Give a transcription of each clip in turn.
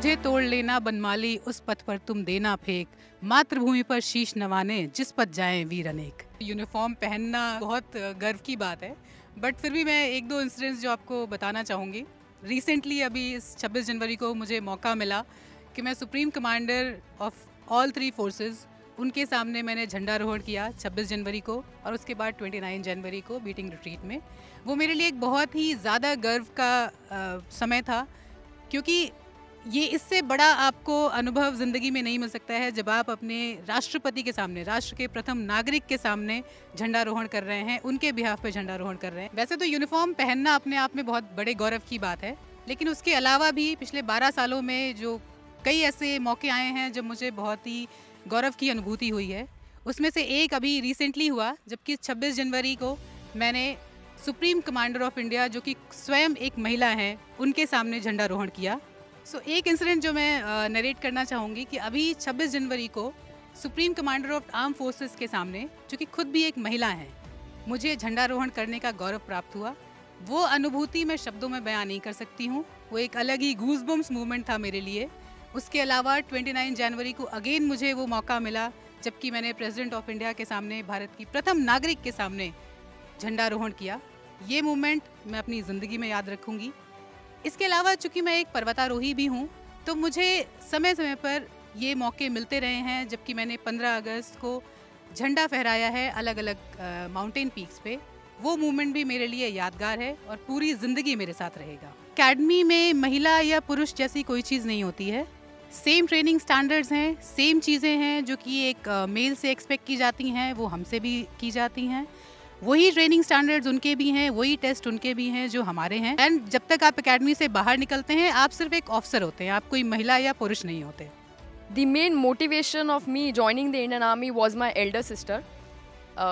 मुझे तोड़ लेना बनमाली, उस पथ पर तुम देना फेंक, मातृभूमि पर शीश नवाने, जिस पथ जाएं वीर अनेक। यूनिफॉर्म पहनना बहुत गर्व की बात है, बट फिर भी मैं एक दो इंसिडेंट्स जो आपको बताना चाहूँगी। रिसेंटली अभी इस 26 जनवरी को मुझे मौका मिला कि मैं supreme commander of all 3 forces उनके सामने मैंने झंडारोहण किया 26 जनवरी को, और उसके बाद 29 जनवरी को बीटिंग रिट्रीट में। वो मेरे लिए एक बहुत ही ज़्यादा गर्व का समय था, क्योंकि ये इससे बड़ा आपको अनुभव ज़िंदगी में नहीं मिल सकता है जब आप अपने राष्ट्रपति के सामने, राष्ट्र के प्रथम नागरिक के सामने झंडारोहण कर रहे हैं, उनके बिहाफ पे झंडारोहण कर रहे हैं। वैसे तो यूनिफॉर्म पहनना अपने आप में बहुत बड़े गौरव की बात है, लेकिन उसके अलावा भी पिछले 12 सालों में जो कई ऐसे मौके आए हैं जब मुझे बहुत ही गौरव की अनुभूति हुई है। उसमें से एक अभी रिसेंटली हुआ, जबकि 26 जनवरी को मैंने सुप्रीम कमांडर ऑफ इंडिया, जो कि स्वयं एक महिला हैं, उनके सामने झंडारोहण किया। एक इंसिडेंट जो मैं नरेट करना चाहूँगी कि अभी 26 जनवरी को supreme commander of arm forces के सामने, जो कि खुद भी एक महिला हैं, मुझे झंडारोहण करने का गौरव प्राप्त हुआ। वो अनुभूति मैं शब्दों में बयान नहीं कर सकती हूँ। वो एक अलग ही गूज़बम्स मूवमेंट था मेरे लिए। उसके अलावा 29 जनवरी को अगेन मुझे वो मौका मिला, जबकि मैंने प्रेसिडेंट ऑफ इंडिया के सामने, भारत की प्रथम नागरिक के सामने झंडारोहण किया। ये मूवमेंट मैं अपनी ज़िंदगी में याद रखूँगी। इसके अलावा चूँकि मैं एक पर्वतारोही भी हूँ, तो मुझे समय समय पर ये मौके मिलते रहे हैं, जबकि मैंने 15 अगस्त को झंडा फहराया है अलग अलग माउंटेन पीक्स पे। वो मूवमेंट भी मेरे लिए यादगार है और पूरी ज़िंदगी मेरे साथ रहेगा। अकेडमी में महिला या पुरुष जैसी कोई चीज़ नहीं होती है। सेम ट्रेनिंग स्टैंडर्ड्स हैं, सेम चीज़ें हैं जो कि एक मेल से एक्सपेक्ट की जाती हैं, वो हमसे भी की जाती हैं। वही ट्रेनिंग स्टैंडर्ड्स उनके भी हैं, वही टेस्ट उनके भी हैं जो हमारे हैं। एंड जब तक आप एकेडमी से बाहर निकलते हैं, आप सिर्फ एक ऑफिसर होते हैं, आप कोई महिला या पुरुष नहीं होते। The main motivation of me joining the Indian Army was my elder sister.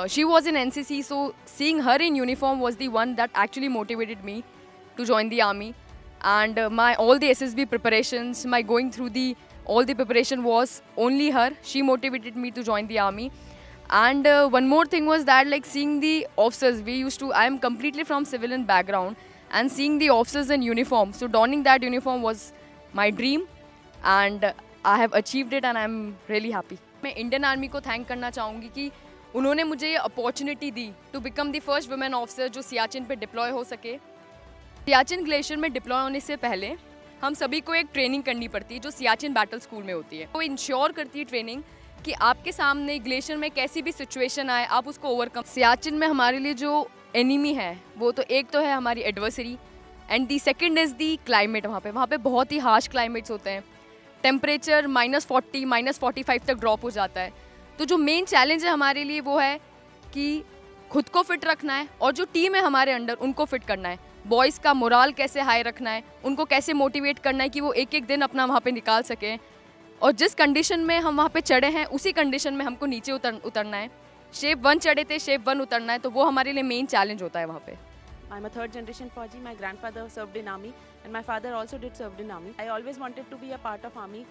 She was in NCC, so seeing her in uniform was the one that actually motivated me to join the army. And my all the SSB preparations, my going through all the preparation was only her. She motivated me to join the army. And one more thing was that, like, seeing the officers, I am completely from civilian background, and seeing the officers in uniform, so donning that uniform was my dream, and I have achieved it, and I am really happy. मैं Indian army को thank करना चाहूँगी कि उन्होंने मुझे ये opportunity दी to become the first women officer जो सियाचिन पे डिप्लॉय हो सके। सियाचिन ग्लेशियर में डिप्लॉय होने से पहले हम सभी को एक ट्रेनिंग करनी पड़ती है जो सियाचिन बैटल स्कूल में होती है। वो इंश्योर करती है ट्रेनिंग कि आपके सामने ग्लेशियर में कैसी भी सिचुएशन आए, आप उसको ओवरकम। सियाचिन में हमारे लिए जो एनिमी है वो तो एक तो है हमारी adversary, and the second is the climate. वहाँ पे बहुत ही हार्श क्लाइमेट्स होते हैं, टेम्परेचर -40 -45 तक ड्रॉप हो जाता है। तो जो मेन चैलेंज है हमारे लिए वो है कि खुद को फिट रखना है, और जो टीम है हमारे अंडर उनको फिट करना है। बॉयज़ का मोराल कैसे हाई रखना है, उनको कैसे मोटिवेट करना है कि वो एक एक दिन अपना वहाँ पे निकाल सकें, और जिस कंडीशन में हम वहाँ पे चढ़े हैं उसी कंडीशन में हमको नीचे उतरना है। शेप 1 चढ़े थे, शेप 1 उतरना है, तो वो हमारे लिए मेन चैलेंज होता है वहाँ पे। I'm a third generation Fauji. My grandfather served in army and my father also did served in army. I always wanted to be a part of army.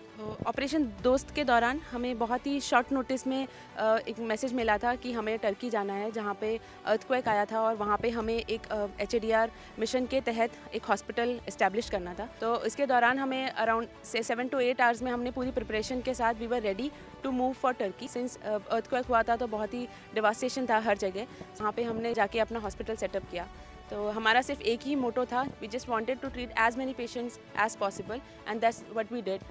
Operation दोस्त के दौरान हमें बहुत ही शॉर्ट नोटिस में एक मैसेज मिला था कि हमें टर्की जाना है, जहाँ पे अर्थक्वेक आया था, और वहाँ पे हमें एक HADR मिशन के तहत एक हॉस्पिटल इस्टेब्लिश करना था। तो इसके दौरान हमें अराउंड 7 to 8 आवर्स में हमने पूरी प्रिपरेशन के साथ we were ready to move for Turkey. Since earthquake हुआ था तो बहुत ही डिवास्टेशन था हर जगह। वहाँ पे हमने जाके अपना हॉस्पिटल सेटअप किया। तो हमारा सिर्फ एक ही मोटो था, we just wanted to treat as many patients as possible, and that's what we did.